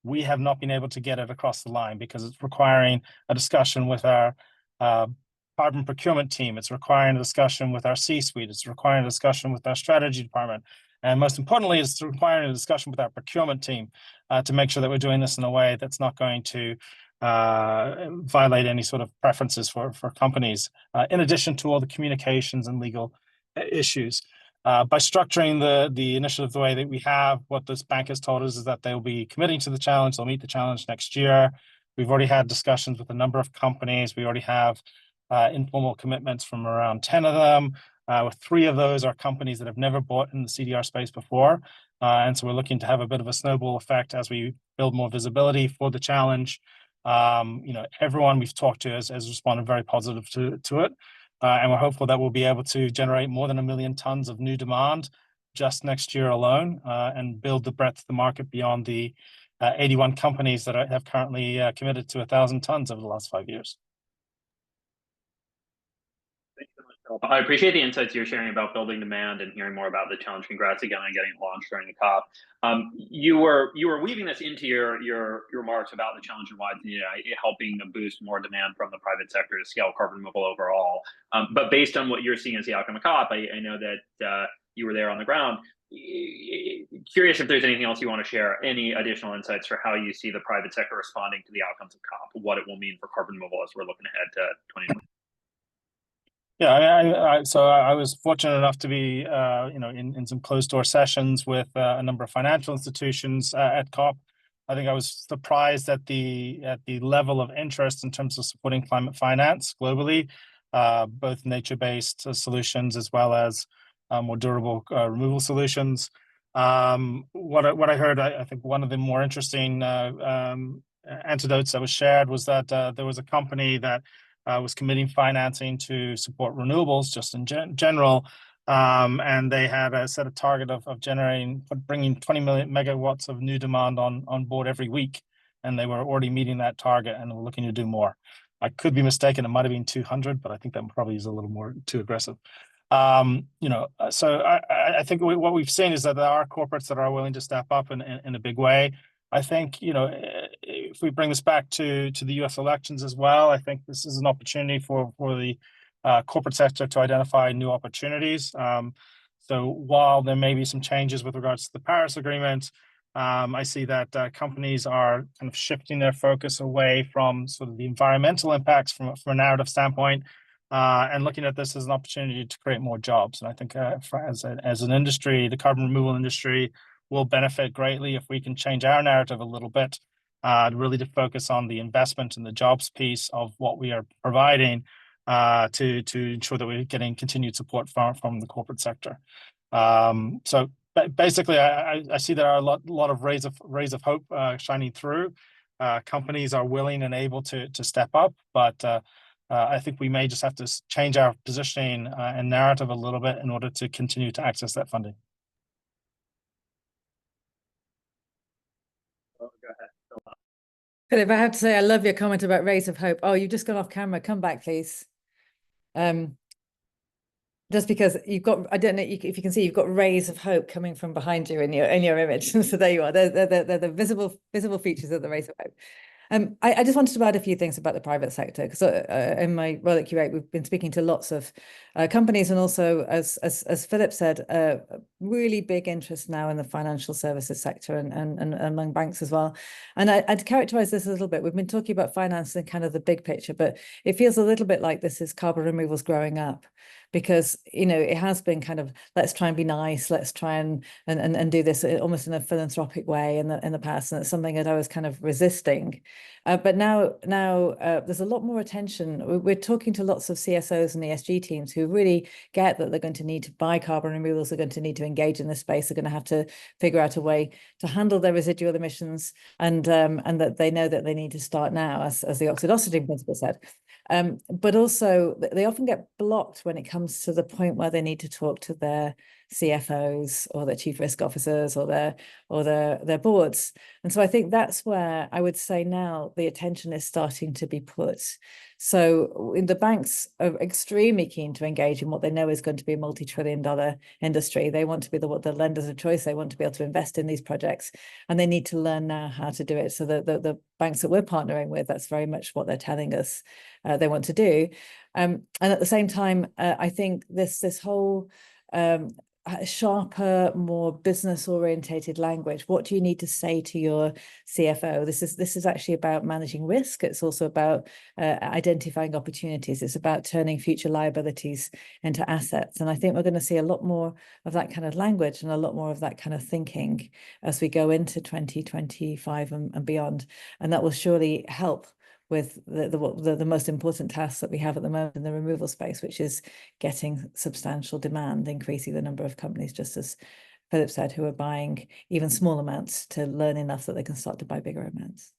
We have not been able to get it across the line because it's requiring a discussion with our carbon procurement team. It's requiring a discussion with our C-suite. It's requiring a discussion with our strategy department. And most importantly, it's requiring a discussion with our procurement team to make sure that we're doing this in a way that's not going to violate any sort of preferences for companies, in addition to all the communications and legal issues. By structuring the initiative the way that we have, what this bank has told us is that they'll be committing to the challenge. They'll meet the challenge next year. We've already had discussions with a number of companies. We already have informal commitments from around 10 of them. 3 of those are companies that have never bought in the CDR space before. And so we're looking to have a bit of a snowball effect as we build more visibility for the challenge. Everyone we've talked to has responded very positive to it. And we're hopeful that we'll be able to generate more than 1 million tons of new demand just next year alone, and build the breadth of the market beyond the 81 companies that have currently committed to 1,000 tons over the last 5 years. Thanks so much, Philip. I appreciate the insights you're sharing about building demand and hearing more about the challenge. Congrats again on getting it launched during the COP. You were weaving this into your remarks about the challenge and why it's helping to boost more demand from the private sector to scale carbon removal overall. But based on what you're seeing as the outcome of COP, I know that you were there on the ground. Curious if there's anything else you want to share, any additional insights for how you see the private sector responding to the outcomes of COP, what it will mean for carbon removal as we're looking ahead to 2020. Yeah, so I was fortunate enough to be, in some closed door sessions with a number of financial institutions at COP. I think I was surprised at the level of interest in terms of supporting climate finance globally, both nature-based solutions as well as more durable removal solutions. What I heard, I think one of the more interesting anecdotes that was shared was that there was a company that was committing financing to support renewables just in general, and they had set a target of bringing 20 million megawatts of new demand on board every week, and they were already meeting that target and were looking to do more. I could be mistaken; it might have been 200, but I think that probably is a little more too aggressive. So I think what we've seen is that there are corporates that are willing to step up in a big way. I think, if we bring this back to the US elections as well, I think this is an opportunity for the corporate sector to identify new opportunities. So while there may be some changes with regards to the Paris Agreement, I see that companies are kind of shifting their focus away from sort of the environmental impacts from a narrative standpoint, and looking at this as an opportunity to create more jobs. And I think as an industry, the carbon removal industry will benefit greatly if we can change our narrative a little bit, really to focus on the investment and the jobs piece of what we are providing, to ensure that we're getting continued support from the corporate sector. So basically, I see there are a lot of rays of hope shining through. Companies are willing and able to step up, but I think we may just have to change our positioning and narrative a little bit in order to continue to access that funding. Oh, go ahead. Philip, I have to say, I love your comment about rays of hope. Oh, you've just gone off camera. Come back, please. Just because you've got, I don't know if you can see, you've got rays of hope coming from behind you in your image. So there you are. They're the visible features of the rays of hope. I just wanted to add a few things about the private sector, because in my role at Q8, we've been speaking to lots of companies, and also, as Philip said, really big interest now in the financial services sector and among banks as well. And I'd characterize this a little bit. We've been talking about finance and kind of the big picture, but it feels a little bit like this is carbon removals growing up, because it has been kind of, let's try and be nice, let's try and do this almost in a philanthropic way in the past, and it's something that I was kind of resisting. But now there's a lot more attention. We're talking to lots of CSOs and ESG teams who really get that they're going to need to buy carbon removals, they're going to need to engage in this space, they're going to have to figure out a way to handle their residual emissions, and that they know that they need to start now, as the Oxford Oxygen Principle said. But also they often get blocked when it comes to the point where they need to talk to their CFOs or their chief risk officers or their boards. And so I think that's where I would say now the attention is starting to be put. So the banks are extremely keen to engage in what they know is going to be a multi-trillion-dollar industry. They want to be the lenders of choice. They want to be able to invest in these projects, and they need to learn now how to do it. So the banks that we're partnering with, that's very much what they're telling us they want to do. And at the same time, I think this whole sharper, more business orientated language. What do you need to say to your CFO? This is actually about managing risk. It's also about identifying opportunities. It's about turning future liabilities into assets. And I think we're going to see a lot more of that kind of language and a lot more of that kind of thinking as we go into 2025 and beyond. And that will surely help with the most important tasks that we have at the moment in the removal space, which is getting substantial demand, increasing the number of companies, just as Philip said, who are buying even small amounts to learn enough that they can start to buy bigger amounts.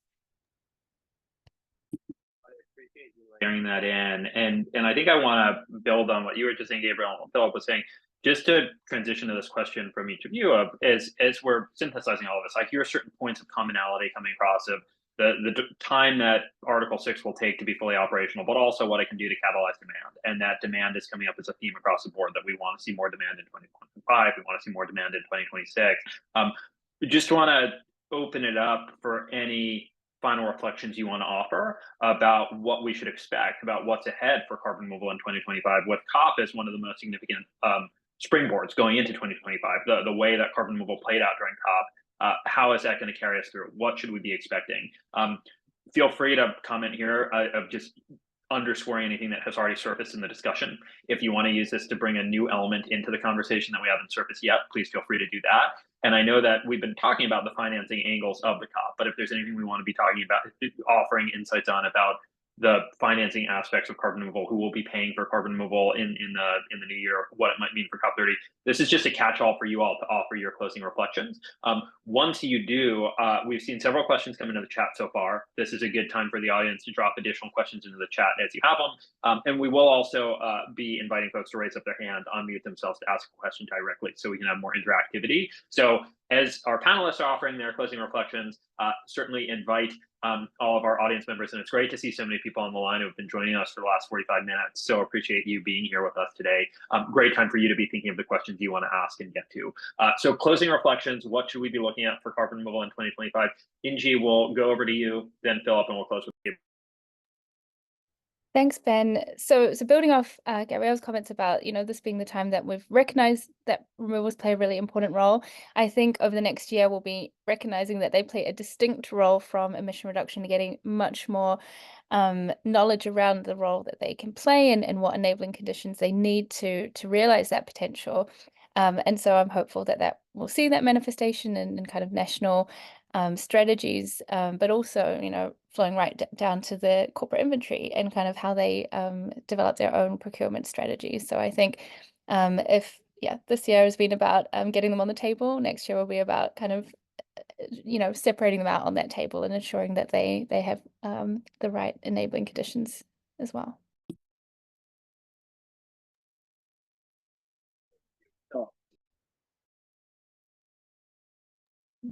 I appreciate you layering that in. And I think I want to build on what you were just saying, Gabrielle, and what Philip was saying, just to transition to this question from each of you, as we're synthesizing all of this, I hear certain points of commonality coming across of the time that Article 6 will take to be fully operational, but also what it can do to catalyze demand. And that demand is coming up as a theme across the board, that we want to see more demand in 2025, we want to see more demand in 2026. We just want to open it up for any final reflections you want to offer about what we should expect, about what's ahead for carbon removal in 2025, with COP as one of the most significant springboards going into 2025, the way that carbon removal played out during COP. How is that going to carry us through? What should we be expecting? Feel free to comment here of just underscoring anything that has already surfaced in the discussion. If you want to use this to bring a new element into the conversation that we haven't surfaced yet, please feel free to do that. And I know that we've been talking about the financing angles of the COP, but if there's anything we want to be talking about, offering insights on about the financing aspects of carbon removal, who will be paying for carbon removal in the new year, what it might mean for COP30. This is just a catch-all for you all to offer your closing reflections. Once you do, we've seen several questions come into the chat so far. This is a good time for the audience to drop additional questions into the chat as you have them. And we will also be inviting folks to raise up their hand, unmute themselves to ask a question directly, so we can have more interactivity. So as our panelists are offering their closing reflections, certainly invite all of our audience members, and it's great to see so many people on the line who have been joining us for the last 45 minutes. So appreciate you being here with us today. Great time for you to be thinking of the questions you want to ask and get to. So closing reflections, what should we be looking at for carbon removal in 2025? Inji, we'll go over to you, then Philip, and we'll close with you. Thanks, Ben. So building off Gabrielle's comments about, this being the time that we've recognized that removals play a really important role, I think over the next year we'll be recognizing that they play a distinct role from emission reduction, getting much more knowledge around the role that they can play and what enabling conditions they need to realize that potential. And so I'm hopeful that we'll see that manifestation in kind of national strategies, but also, you know, flowing right down to the corporate inventory and kind of how they develop their own procurement strategies. So I think if this year has been about getting them on the table, next year will be about kind of you know, separating them out on that table and ensuring that they have the right enabling conditions as well.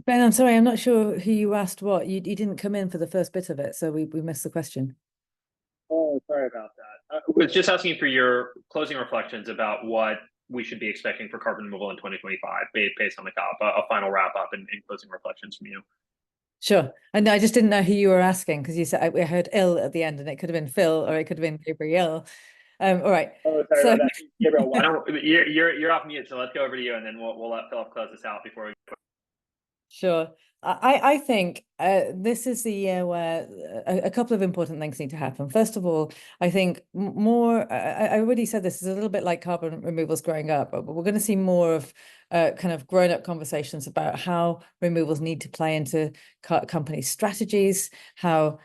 Ben, I'm sorry, I'm not sure who you asked what. You didn't come in for the first bit of it, so we missed the question. Oh, sorry about that. I was just asking for your closing reflections about what we should be expecting for carbon removal in 2025 based on the COP, a final wrap up and closing reflections from you. Sure. And I just didn't know who you were asking because you said I heard ill at the end and it could have been Phil or it could have been Gabrielle. All right. Oh, sorry about that. Gabrielle, why don't you're off mute, so let's go over to you and then we'll let Philip close this out before we. Sure. I think this is the year where a couple of important things need to happen. First of all, I think more, I already said this is a little bit like carbon removals growing up, but we're going to see more of kind of grown-up conversations about how removals need to play into company strategies, how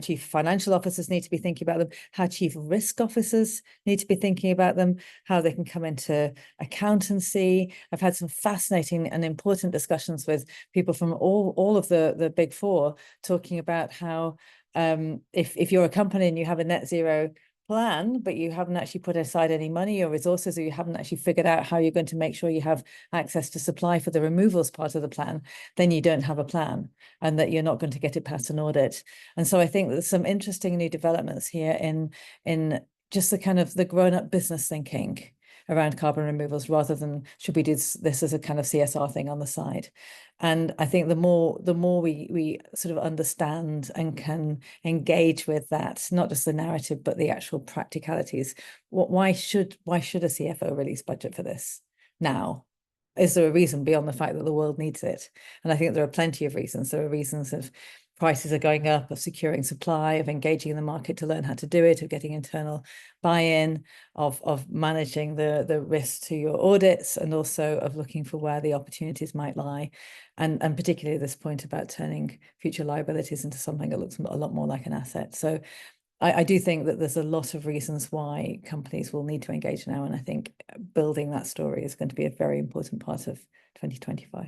chief financial officers need to be thinking about them, how chief risk officers need to be thinking about them, how they can come into accountancy. I've had some fascinating and important discussions with people from all of the big four talking about how if you're a company and you have a net zero plan, but you haven't actually put aside any money or resources, or you haven't actually figured out how you're going to make sure you have access to supply for the removals part of the plan, then you don't have a plan and that you're not going to get it past an audit. And so I think there's some interesting new developments here in just the kind of the grown-up business thinking around carbon removals rather than should we do this as a kind of CSR thing on the side. And I think the more we sort of understand and can engage with that, not just the narrative, but the actual practicalities. Why should a CFO release budget for this now? Is there a reason beyond the fact that the world needs it? And I think there are plenty of reasons. There are reasons of prices are going up, of securing supply, of engaging in the market to learn how to do it, of getting internal buy-in, of managing the risk to your audits, and also of looking for where the opportunities might lie. And particularly this point about turning future liabilities into something that looks a lot more like an asset. So I do think that there's a lot of reasons why companies will need to engage now. And I think building that story is going to be a very important part of 2025.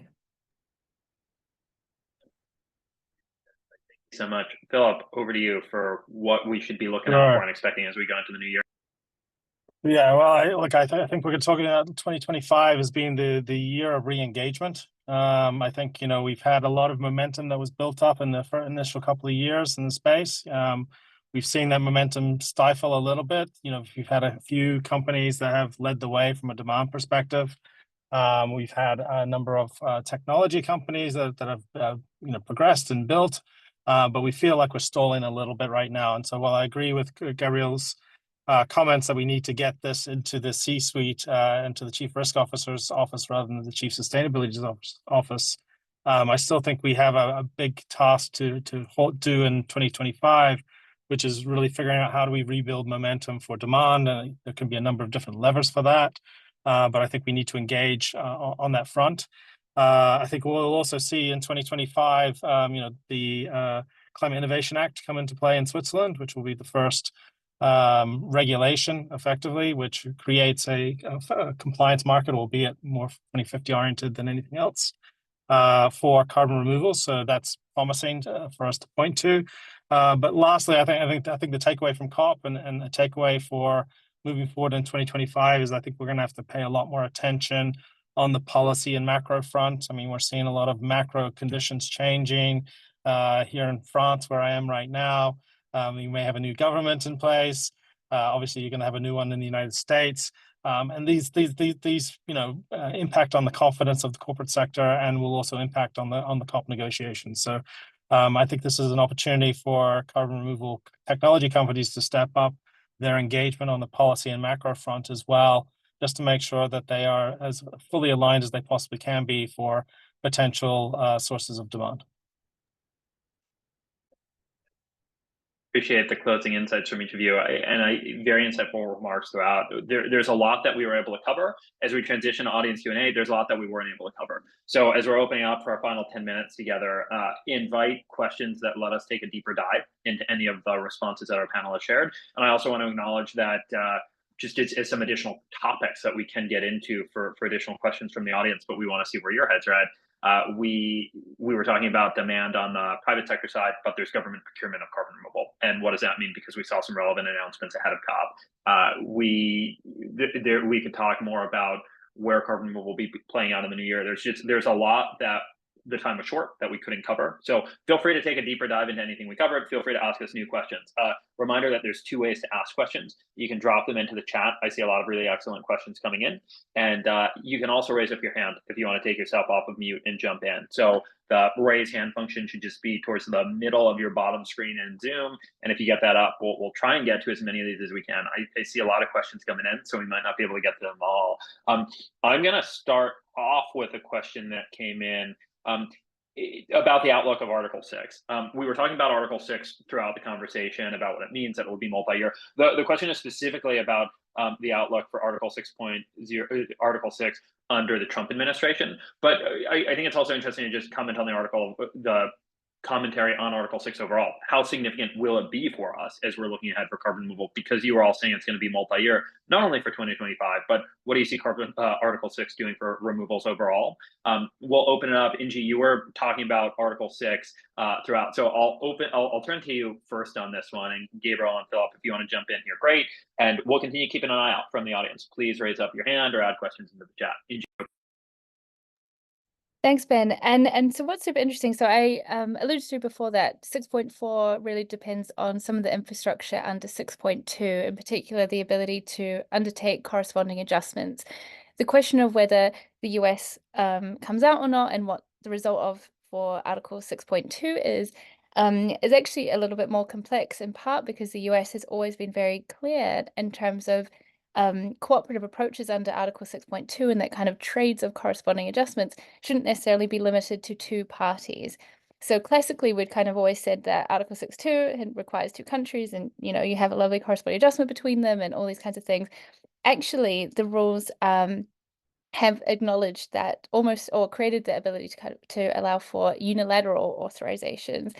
So much. Philip, over to you for what we should be looking out for and expecting as we go into the new year. Yeah, well, I think we're talking about 2025 as being the year of re-engagement. I think, you know, we've had a lot of momentum that was built up in the initial couple of years in the space. We've seen that momentum stifle a little bit. You know, we've had a few companies that have led the way from a demand perspective. We've had a number of technology companies that have you know, progressed and built, but we feel like we're stalling a little bit right now. And so while I agree with Gabrielle's comments that we need to get this into the C-suite and to the chief risk officer's office rather than the chief sustainability office, I still think we have a big task to do in 2025, which is really figuring out how do we rebuild momentum for demand. There can be a number of different levers for that, but I think we need to engage on that front. I think we'll also see in 2025, you know, the Climate Innovation Act come into play in Switzerland, which will be the first regulation effectively, which creates a compliance market, albeit more 2050 oriented than anything else, for carbon removal. So that's promising for us to point to. But lastly, I think the takeaway from COP and the takeaway for moving forward in 2025 is I think we're going to have to pay a lot more attention on the policy and macro front. I mean, we're seeing a lot of macro conditions changing here in France, where I am right now. You may have a new government in place. Obviously, you're going to have a new one in the United States. And these you know, impact on the confidence of the corporate sector and will also impact on the COP negotiations. So I think this is an opportunity for carbon removal technology companies to step up their engagement on the policy and macro front as well, just to make sure that they are as fully aligned as they possibly can be for potential sources of demand. Appreciate the closing insights from each of you, very insightful remarks throughout. There's a lot that we were able to cover. As we transition to audience Q&A, there's a lot that we weren't able to cover. So as we're opening up for our final 10 minutes together, invite questions that let us take a deeper dive into any of the responses that our panel has shared. And I also want to acknowledge that just as some additional topics that we can get into for additional questions from the audience, but we want to see where your heads are at. We were talking about demand on the private sector side, but there's government procurement of carbon removal. And what does that mean? Because we saw some relevant announcements ahead of COP. We could talk more about where carbon removal will be playing out in the new year. There's a lot that the time was short that we couldn't cover. So feel free to take a deeper dive into anything we covered. Feel free to ask us new questions. Reminder that there's 2 ways to ask questions. You can drop them into the chat. I see a lot of really excellent questions coming in. And you can also raise up your hand if you want to take yourself off of mute and jump in. So the raise hand function should just be towards the middle of your bottom screen in Zoom. And if you get that up, we'll try and get to as many of these as we can. I see a lot of questions coming in, so we might not be able to get to them all. I'm going to start off with a question that came in about the outlook of Article 6. We were talking about Article 6 throughout the conversation about what it means, that it will be multi-year. The question is specifically about the outlook for Article 6.0, Article 6 under the Trump administration. But I think it's also interesting to just comment on the commentary on Article 6 overall. How significant will it be for us as we're looking ahead for carbon removal? Because you were all saying it's going to be multi-year, not only for 2025, but what do you see Article 6 doing for removals overall? We'll open it up. Ingi, you were talking about Article 6 throughout. So I'll turn to you first on this one, and Gabrielle and Philip, if you want to jump in here, great. And we'll continue keeping an eye out from the audience. Please raise up your hand or add questions into the chat. Ingi. Thanks, Ben. And so what's super interesting, so I alluded to before that 6.4 really depends on some of the infrastructure under 6.2, in particular, the ability to undertake corresponding adjustments. The question of whether the US comes out or not and what the result of for Article 6.2 is actually a little bit more complex, in part because the US has always been very clear in terms of cooperative approaches under Article 6.2, and that kind of trades of corresponding adjustments shouldn't necessarily be limited to 2 parties. So classically, we'd kind of always said that Article 6.2 requires 2 countries, and you have a lovely corresponding adjustment between them and all these kinds of things. Actually, the rules have acknowledged that almost, or created the ability to allow for unilateral authorizations.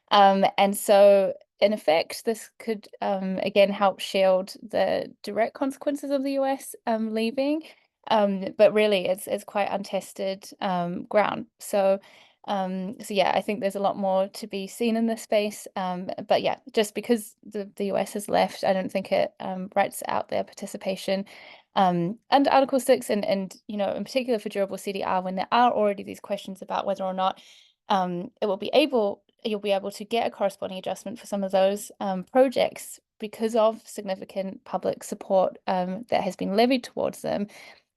And so in effect, this could, again, help shield the direct consequences of the US leaving, but really it's quite untested ground. So yeah, I think there's a lot more to be seen in this space. But yeah, just because the US has left, I don't think it writes out their participation under Article 6, and in particular for durable CDR, when there are already these questions about whether or not you'll be able to get a corresponding adjustment for some of those projects because of significant public support that has been levied towards them.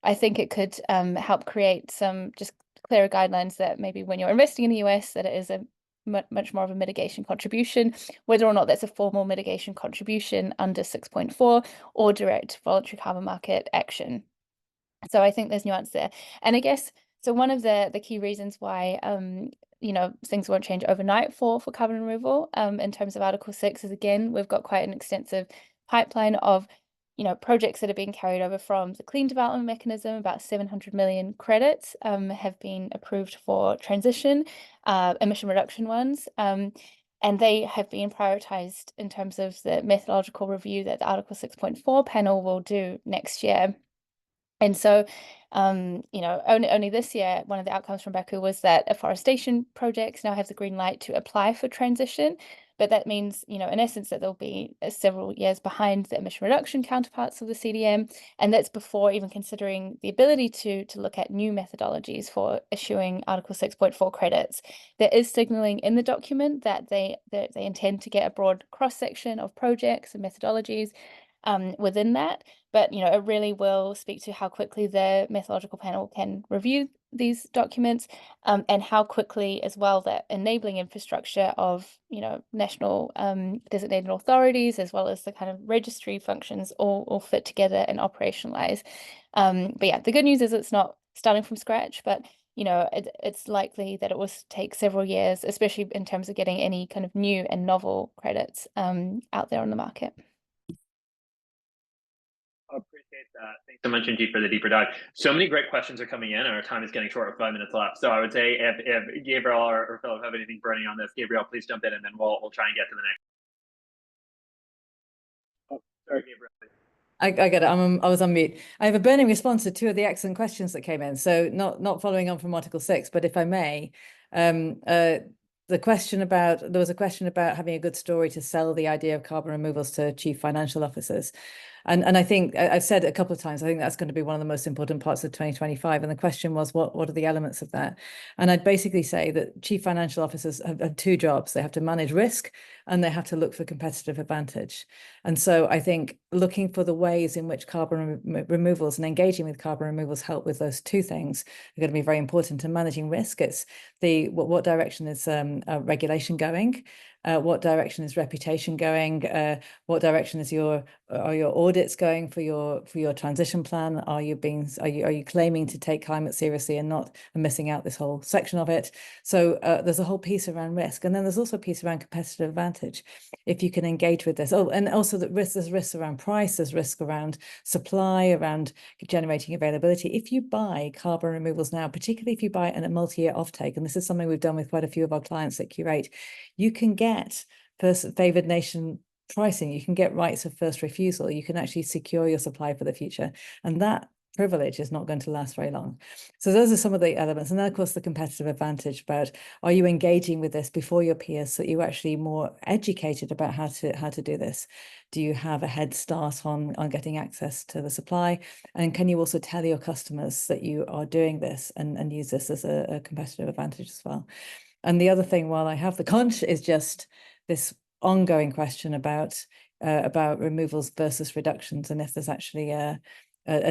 I think it could help create some just clearer guidelines that maybe when you're investing in the US, that it is a much more of a mitigation contribution, whether or not that's a formal mitigation contribution under 6.4 or direct voluntary carbon market action. So I think there's nuance there. And I guess, so one of the key reasons why things won't change overnight for carbon removal in terms of Article 6 is, again, we've got quite an extensive pipeline of projects that are being carried over from the Clean Development Mechanism. About 700 million credits have been approved for transition, emission reduction ones, and they have been prioritized in terms of the methodological review that the Article 6.4 panel will do next year. And so, only this year, one of the outcomes from Baku was that afforestation projects now have the green light to apply for transition. But that means, in essence, that they'll be several years behind the emission reduction counterparts of the CDM. And that's before even considering the ability to look at new methodologies for issuing Article 6.4 credits. There is signaling in the document that they intend to get a broad cross-section of projects and methodologies within that. But, it really will speak to how quickly the methodological panel can review these documents and how quickly as well that enabling infrastructure of, national designated authorities, as well as the kind of registry functions all fit together and operationalize. But yeah, the good news is it's not starting from scratch, but it's likely that it will take several years, especially in terms of getting any kind of new and novel credits out there on the market. Appreciate that. Thanks so much, Angie, for the deeper dive. So many great questions are coming in, and our time is getting short with 5 minutes left. So I would say if Gabrielle or Philip have anything burning on this, Gabrielle, please jump in, and then we'll try and get to the next. Oh, sorry, Gabrielle. I get it. I was on mute. I have a burning response to 2 of the excellent questions that came in. So not following on from Article 6, but if I may, there was a question about having a good story to sell the idea of carbon removals to chief financial officers. And I think I've said it a couple of times, I think that's going to be one of the most important parts of 2025. And the question was, what are the elements of that? And I'd basically say that chief financial officers have 2 jobs. They have to manage risk and they have to look for competitive advantage. And so I think looking for the ways in which carbon removals and engaging with carbon removals help with those 2 things are going to be very important. And managing risk, it's what direction is regulation going? What direction is reputation going? What direction is are your audits going for your transition plan? Are you claiming to take climate seriously and missing out this whole section of it? So there's a whole piece around risk, and then there's also a piece around competitive advantage. If you can engage with this, and also there's risks around price, there's risk around supply, around generating availability. If you buy carbon removals now, particularly if you buy a multi-year offtake, and this is something we've done with quite a few of our clients at Curate, you can get first favored nation pricing, you can get rights of first refusal, you can actually secure your supply for the future. And that privilege is not going to last very long. So those are some of the elements. And then, of course, the competitive advantage about, are you engaging with this before your peers so that you're actually more educated about how to do this? Do you have a head start on getting access to the supply? And can you also tell your customers that you are doing this and use this as a competitive advantage as well? And the other thing, while I have the conch, is just this ongoing question about removals versus reductions, and if there's actually a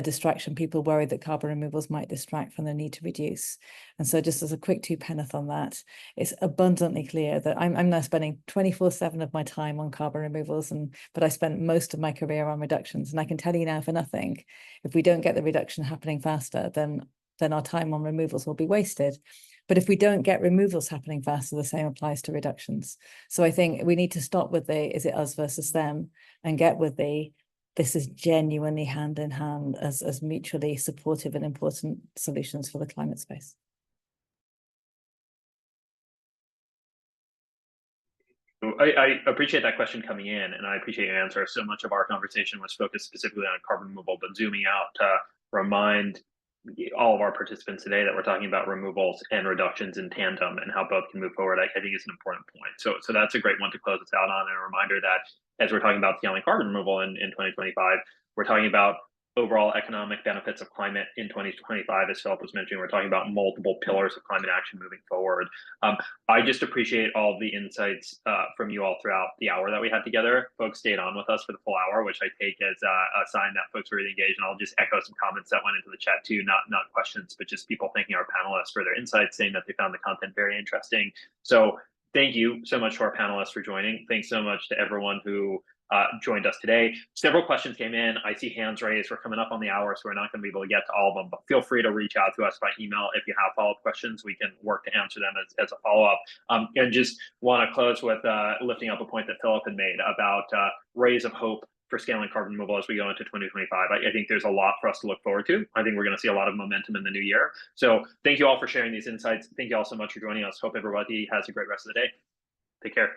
distraction. People worry that carbon removals might distract from the need to reduce. And so just as a quick 2-penneth on that, it's abundantly clear that I'm now spending 24/7 of my time on carbon removals, but I spent most of my career on reductions. And I can tell you now for nothing, if we don't get the reduction happening faster, then our time on removals will be wasted. But if we don't get removals happening faster, the same applies to reductions. So I think we need to stop with is it us versus them, and get with this is genuinely hand in hand as mutually supportive and important solutions for the climate space. I appreciate that question coming in, and I appreciate your answer. So much of our conversation was focused specifically on carbon removal, but zooming out to remind all of our participants today that we're talking about removals and reductions in tandem and how both can move forward, I think is an important point. So that's a great one to close us out on, and a reminder that as we're talking about scaling carbon removal in 2025, we're talking about overall economic benefits of climate in 2025. As Philip was mentioning, we're talking about multiple pillars of climate action moving forward. I just appreciate all of the insights from you all throughout the hour that we had together. Folks stayed on with us for the full hour, which I take as a sign that folks were really engaged. And I'll just echo some comments that went into the chat too, not questions, but just people thanking our panelists for their insights, saying that they found the content very interesting. So thank you so much to our panelists for joining. Thanks so much to everyone who joined us today. Several questions came in. I see hands raised. We're coming up on the hour, so we're not going to be able to get to all of them, but feel free to reach out to us by email if you have follow-up questions. We can work to answer them as a follow-up. And just want to close with lifting up a point that Philip had made about rays of hope for scaling carbon removal as we go into 2025. I think there's a lot for us to look forward to. I think we're going to see a lot of momentum in the new year. So thank you all for sharing these insights. Thank you all so much for joining us. Hope everybody has a great rest of the day. Take care.